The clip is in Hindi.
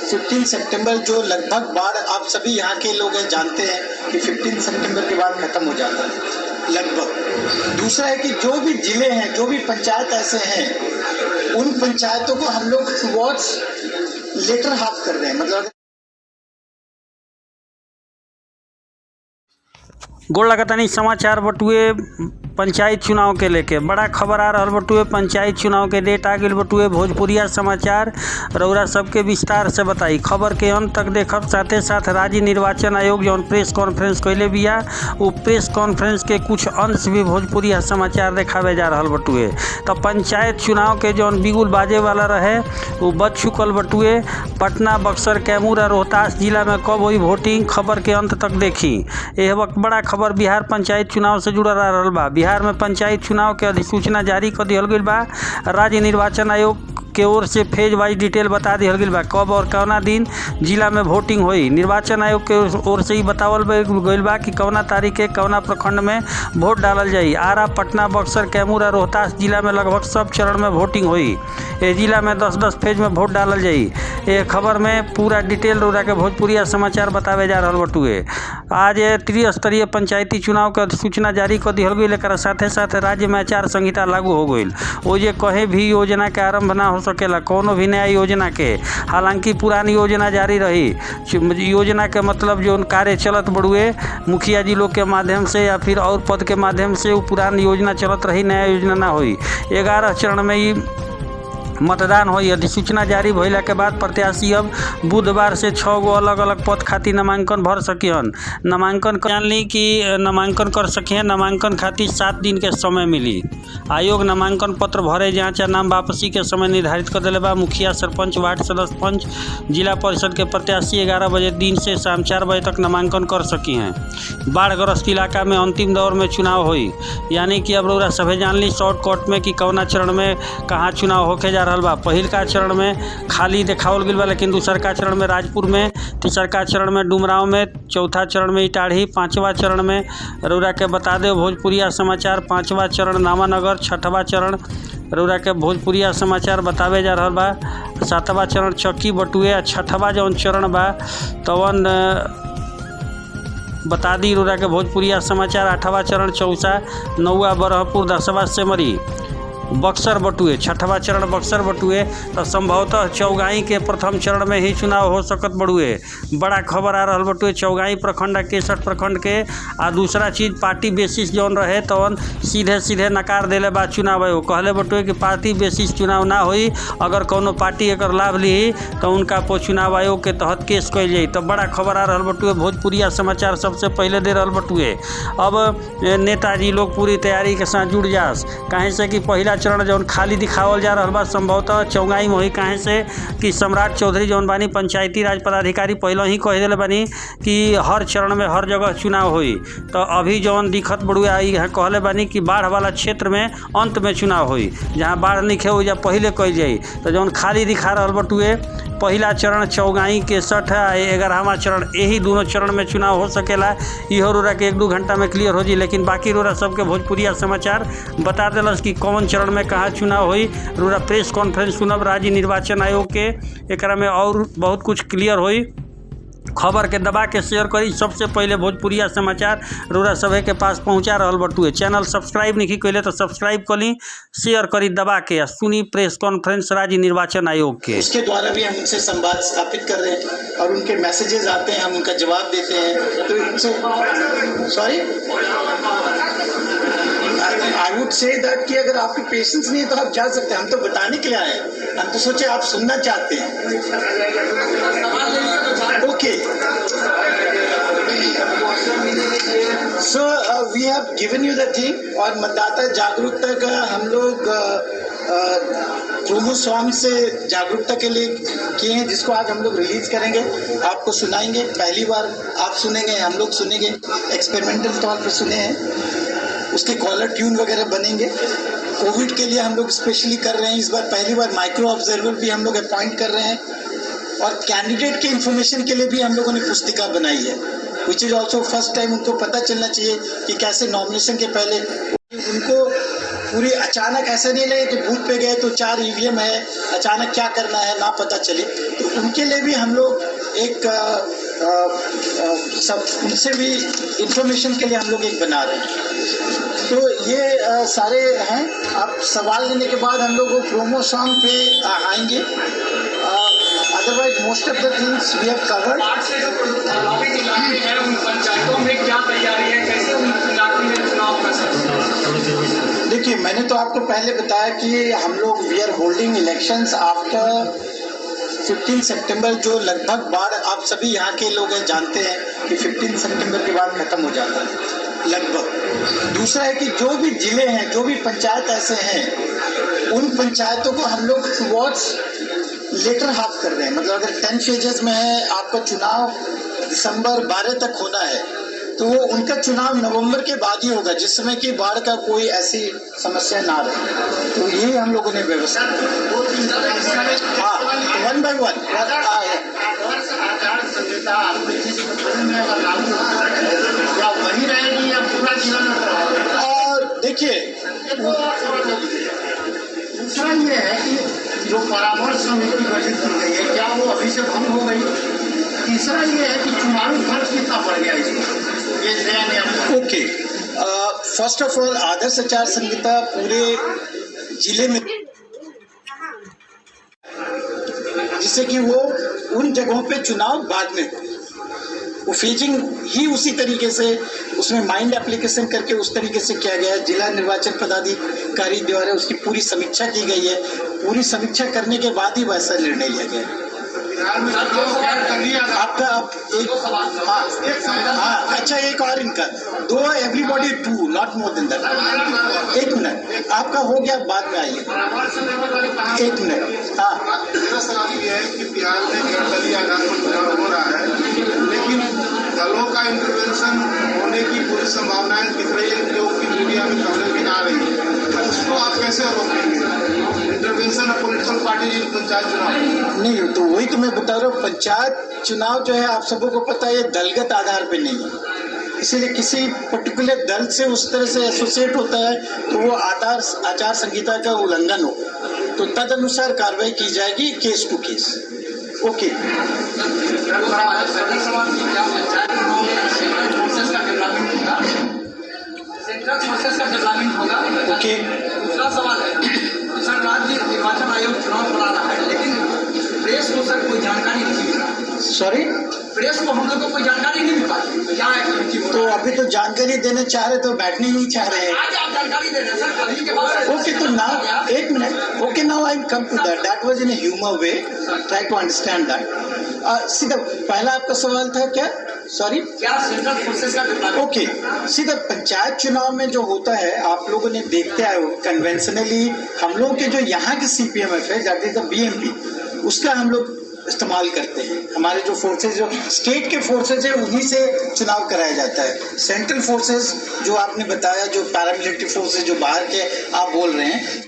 15 सितंबर जो लगभग बाढ़ आप सभी यहाँ के लोग जानते हैं कि 15 सितंबर के बाद खत्म हो जाता है लगभग। दूसरा है कि जो भी जिले हैं, जो भी पंचायत ऐसे हैं, उन पंचायतों को हम लोग टुवर्ड्स लेटर हाफ कर रहे हैं। मतलब गोड़ लगातानी समाचार बटुए पंचायत चुनाव के लेके बड़ा खबर आ रहा बटुए। पंचायत चुनाव के डेट आ गई बटुए। भोजपुरिया समाचार रउरा सबके विस्तार से बताई। खबर के अंत तक देखब। साथे साथ राज्य निर्वाचन आयोग जौन प्रेस कॉन्फ्रेंस कैले बिया, वो प्रेस कॉन्फ्रेंस के कुछ अंश भी भोजपुरिया समाचार देखावे जा रहा बटुए। तो पंचायत चुनाव के जौन बिगुल बाजे वाला रहे वो बच चुकल बटुए। पटना, बक्सर, कैमूर और रोहतास जिला में कब हुई वोटिंग, खबर के अंत तक देखी। यह वक्त बड़ा खबर बिहार पंचायत चुनाव से जुड़ा रहा बा। बिहार में पंचायत चुनाव के अधिसूचना जारी कर दिहल गई बा। राज्य निर्वाचन आयोग के ओर से फेज वाइज डिटेल बता दिहल गई बा कब और कौना दिन जिला में वोटिंग हुई। निर्वाचन आयोग के ओर से ही बतावल गई बा कि कौना तारीख के कौना प्रखंड में वोट डालल जाई। आरा, पटना, बक्सर, कैमूर और रोहतास जिला में लगभग सब चरण में वोटिंग हुई। ये जिला में 10-10 फेज में वोट डालल जाई। ये खबर में पूरा डिटेल रउरा के भोजपुरिया समाचार बतावे जा रहल बटुए। आज त्रिस्तरीय पंचायती चुनाव के अधिसूचना जारी कर दिहल गई। लेकर साथे साथ राज्य में आचार संहिता लागू हो गई। वो जे कहीं भी योजना के आरंभ ना हो सकेला, कोनो भी नया योजना के। हालांकि पुरानी योजना जारी रही। योजना के मतलब जो कार्य चलत बड़ुए मुखिया जी लोग के माध्यम से या फिर और पद के माध्यम से वो पुरानी योजना चलत रही, नया योजना ना हुई। 11 चरण में ही मतदान हुई। अधिसूचना जारी भइला के बाद प्रत्याशी अब बुधवार से 6 गो अलग अलग पद खातिर नामांकन भर सकिहन। नामांकन जानली कि नामांकन कर सकिहन। नामांकन खातिर 7 दिन के समय मिली। आयोग नामांकन पत्र भरे जांच या नाम वापसी के समय निर्धारित कर दिले बा। मुखिया, सरपंच, वार्ड सदस्य, पंच, जिला परिषद के प्रत्याशी 11 बजे दिन से शाम 4 बजे तक नामांकन कर सकी हैं। बाढ़ग्रस्त इलाका में अंतिम दौर में चुनाव हुई। यानी कि अब रउरा सभे जानली शॉर्टकट में कि कौना चरण में कहाँ चुनाव होके जा रहल बा। पहिल का चरण में खाली देखावल गइल बा, लेकिन दूसर का चरण में राजपुर में, तीसर का चरण में डुमराव में, चौथा चरण में इटाढ़ी, 5वां चरण में रउरा के बता दे भोजपुरिया समाचार 5वां चरण नामानगर, 6वां चरण रउरा के भोजपुरिया समाचार बतावे जा रहल बा 7वां चरण चक्की बटुए। 6वां जौन चरण बा तवन बता दी रउरा के भोजपुरिया समाचार 8वां चरण चौसा, 9वां बरहपुर, 10वां सेमरी। बक्सर बटुए 6वां चरण बक्सर बटुए। तो संभवतः चौगाई के प्रथम चरण में ही चुनाव हो सकत बड़ुए। बड़ा खबर आ रहा बटुए चौगाई प्रखंड 61 प्रखंड के। आ दूसरा चीज़ पार्टी बेसिस जौन रहे तवन सीधे सीधे नकार देले बाद चुनाव आयोग कहले बटुए कि पार्टी बेसिस चुनाव ना होई। अगर कोनो पार्टी एकर लाभ ली तो उनका पर चुनाव आयोग के तहत केस कइल जाई। तो बड़ा खबर आ रहा बटुए। भोजपुरिया समाचार सबसे पहले दे रहा बटुए। अब नेताजी लोग पूरी तैयारी के साथ जुड़ जास। कहीं से कि पहला चरण जौन खाली दिखावल जा रहा बा संभवतः चौगाई में ही। कहे से कि सम्राट चौधरी जौन बानी पंचायती राज पदाधिकारी पहले ही कह दिले बानी कि हर चरण में हर जगह चुनाव हुई। तो अभी जौन दिखत बड़ुए यहाँ कहले बानी कि बाढ़ वाला क्षेत्र में अंत में चुनाव हुई। जहाँ बाढ़ नहीं हो जा पहले कल जाई। तो जौन खाली दिखा रहा बटुए पहला चरण चौगाई 61 है, 11वां चरण, यही दोनों चरण में चुनाव हो सकेला। इहो रोरा के 1-2 घंटा में क्लियर हो जी। लेकिन बाकी रोरा सबके भोजपुरिया समाचार बता दिलस कि कौन चरण में कहाँ चुनाव हुई। रोरा प्रेस कॉन्फ्रेंस सुनब राज्य निर्वाचन आयोग के, एकरा में और बहुत कुछ क्लियर हुई। खबर के दबा के शेयर करी। सबसे पहले भोजपुरिया समाचार रोरा सभे के पास पहुंचा रहल बटुए। चैनल सब्सक्राइब नहीं कैले तो सब्सक्राइब करी, शेयर करी दबा के। सुनी प्रेस कॉन्फ्रेंस राज्य निर्वाचन आयोग के। उसके द्वारा भी हम उनसे संवाद स्थापित कर रहे हैं और उनके मैसेजेस आते हैं, हम उनका जवाब देते हैं। तो इनसे sorry I would say that कि अगर आपकी पेशेंस नहीं है तो आप जा सकते हैं। हम तो बताने के लिए आए हैं। हम तो सोचे आप सुनना चाहते हैं। Okay so we have given you the thing. और मतदाता जागरूकता का हम लोग प्रोमो सॉन्ग से जागरूकता के लिए किए हैं, जिसको आज हम लोग रिलीज करेंगे, आपको सुनाएंगे। पहली बार आप सुनेंगे, हम लोग सुनेंगे, एक्सपेरिमेंटल तौर पर सुने हैं। उसके कॉलर ट्यून वगैरह बनेंगे। कोविड के लिए हम लोग स्पेशली कर रहे हैं इस बार। पहली बार माइक्रो ऑब्जर्वर भी हम लोग अपॉइंट कर रहे हैं। और कैंडिडेट के इन्फॉर्मेशन के लिए भी हम लोगों ने पुस्तिका बनाई है, which is also first time. उनको पता चलना चाहिए कि कैसे नॉमिनेशन के पहले उनको पूरी अचानक ऐसे नहीं लगे कि बूथ पे गए तो 4 ईवीएम है, अचानक क्या करना है ना पता चले। तो उनके लिए भी हम लोग एक सब उनसे भी इंफॉर्मेशन के लिए हम लोग एक बना रहे हैं। तो ये सारे हैं। आप सवाल लेने के बाद हम लोग वो प्रोमो सॉन्ग पे आएंगे। Otherwise most of the things we have covered. उन पंचायतों में क्या तैयारी है, कैसे उन इलाके में चुनाव कर सकते हैं? देखिए, मैंने तो आपको पहले बताया कि हम लोग we are holding elections after 15 September, जो लगभग बाढ़ आप सभी यहाँ के लोग जानते हैं कि 15 सितंबर के बाद खत्म हो जाता है लगभग। दूसरा है कि जो भी जिले हैं, जो भी पंचायत ऐसे हैं, उन पंचायतों को हम लोग टुवर्ड्स लेटर हाफ कर रहे हैं। मतलब अगर 10 फेजेस में है, आपका चुनाव दिसंबर 12 तक होना है, तो वो उनका चुनाव नवंबर के बाद ही होगा, जिस समय की बाढ़ का कोई ऐसी समस्या ना रहे। तो यही हम लोगों ने व्यवस्था, हाँ, 1 by 1 वही रहेगी या पूरा जीवन? देखिए, दूसरा ये है कि जो परामर्श समिति गठित की गई है, क्या वो अभी से भंग हो गई? तीसरा ये है कि चुनावी खर्च कितना बढ़ गया इसमें, ये नया नियम? ओके, फर्स्ट ऑफ ऑल आदर्श आचार संहिता पूरे जिले में, जिससे कि वो उन जगहों पे चुनाव बाद में हो, वो फेजिंग ही उसी तरीके से उसमें माइंड एप्लीकेशन करके उस तरीके से किया गया है। जिला निर्वाचन पदाधिकारी द्वारा उसकी पूरी समीक्षा की गई है। पूरी समीक्षा करने के बाद ही वैसा निर्णय लिया गया है। आपका एक, हाँ, अच्छा, एक और इनका 2 everybody 2 not more than that. 1 minute, आपका हो गया, बाद में आइए। 1 मिनट, हाँ। मेरा सवाल ये है कि बिहार में निर्दलीय आधार पर चुनाव हो रहा है, लेकिन दलों का इंटरवेंशन होने की पूरी संभावनाएं दिख रही है, जो कि मीडिया में खबरें भी आ रही है। उसको आप कैसे रोकेंगे? इंटरवेंशन ऑफ पॉलिटिकल पार्टी इन पंचायत चुनाव नहीं, तो वही तो मैं बता रहा हूँ। पंचायत चुनाव जो है, आप सबों को पता है, ये दलगत आधार पे नहीं है। इसीलिए किसी पर्टिकुलर दल से उस तरह से एसोसिएट होता है तो वो आचार संहिता का उल्लंघन हो, तो तद अनुसार कार्रवाई की जाएगी, case to case. Okay, okay. दूसरा सवाल है, सर, राज्य निर्वाचन आयोग चुनाव करा रहा है, लेकिन प्रेस को सर कोई जानकारी नहीं मिल रहा। सॉरी, प्रेस को हम लोग को कोई जानकारी नहीं मिल पाती, क्या है? तो अभी तो जानकारी देना चाह रहे तो बैठने नहीं चाह रहे हैं। आज आप जानकारी दे रहे हैं सर, कभी के बाद। ओके, तो now 1 minute, okay, now I come to that, that was in a humour way, try to understand that. सीधा पहला आपका सवाल था क्या? सॉरी, क्या सेंट्रल फोर्सेस का डिप्लॉयमेंट? ओके, सीधा पंचायत चुनाव में जो होता है, आप लोगों ने देखते आए हो, कन्वेंशनली हम लोग के जो यहाँ के CPMF है, दैट इज द BMP, उसका हम लोग इस्तेमाल करते हैं। हमारे जो फोर्सेज, जो स्टेट के फोर्सेज है, उन्हीं से चुनाव कराया जाता है। सेंट्रल फोर्सेज जो आपने बताया, जो पैरामिलिट्री फोर्सेज जो बाहर के आप बोल रहे हैं,